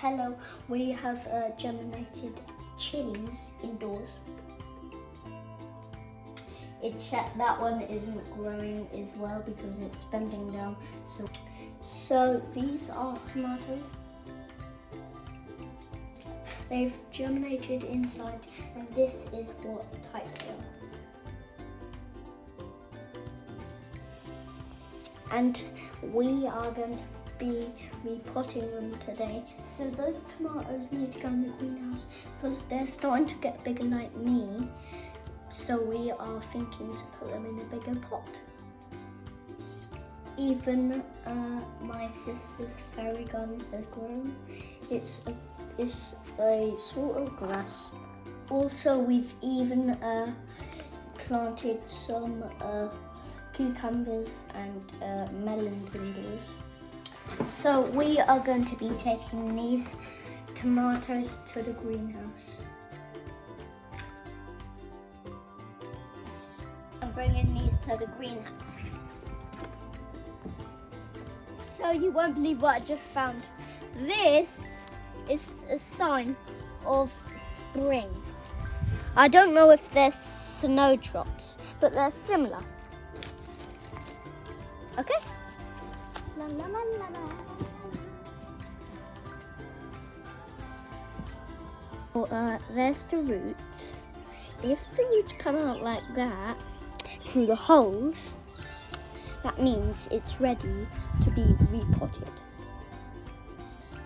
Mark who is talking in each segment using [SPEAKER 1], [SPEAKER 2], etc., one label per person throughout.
[SPEAKER 1] hello, we have germinated chilies indoors. Except that one isn't growing as well because it's bending down. So these are tomatoes. They've germinated inside, and this is what type they are. And we are going to be repotting them today. So those tomatoes need to go in the greenhouse because they're starting to get bigger like me. So we are thinking to put them in a bigger pot. Even my sister's fairy garden has grown. It's a sort of grass. Also, we've even planted some cucumbers and melons indoors. So we are going to be taking these tomatoes to the greenhouse. I'm bringing these to the greenhouse. So you won't believe what I just found. This is a sign of spring. I don't know if they're snowdrops, but they're similar. Okay? La, la, la, la, la. Well, there's the roots. If the roots come out like that through the holes, that means it's ready to be repotted.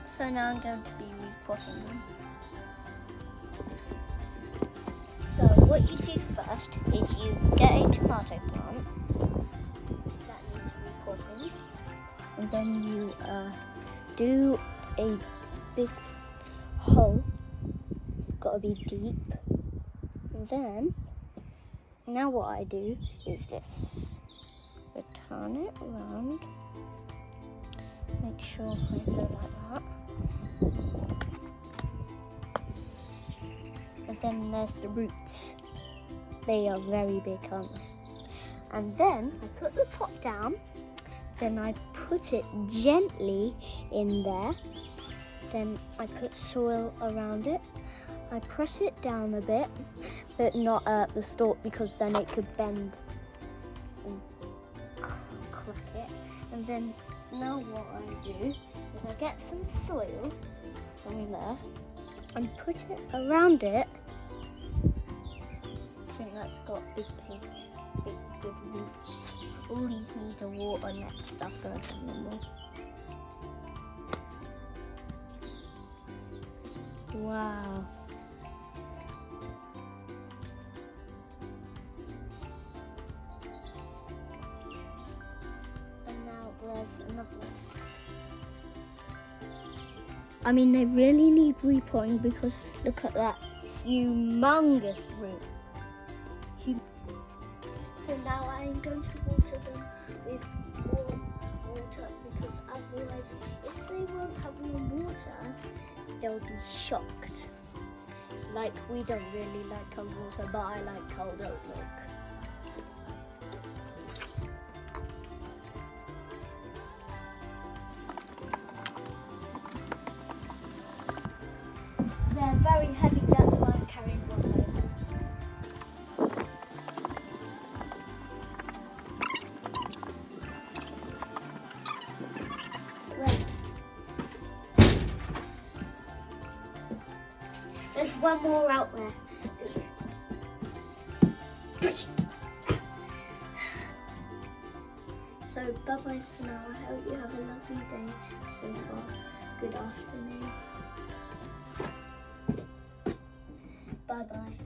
[SPEAKER 1] So now I'm going to be repotting them. So what you do first is you get a tomato plant that needs repotting, and then you do a big hole. Got to be deep. And then now what I do is this. So turn it around. Make sure I go like that. And then there's the roots. They are very big, aren't they? And then I put the pot down. Then I put it gently in there. Then I put soil around it. I press it down a bit, but not at the stalk because then it could bend and crack it. And then now what I do is I get some soil from there and put it around it. I think that's got big good roots. All these need to water next after I put them all. Wow. And now there's another one. I mean, they really need repotting because look at that humongous root. So now I'm going to water them with warm water because otherwise, if they won't have warm water, they'll be shocked. Like, we don't really like cold water, but I like cold oat milk. They're very heavy, that's why I'm carrying one home. There's one more out there. So bye-bye for now. I hope you have a lovely day so far. Good afternoon. Bye-bye.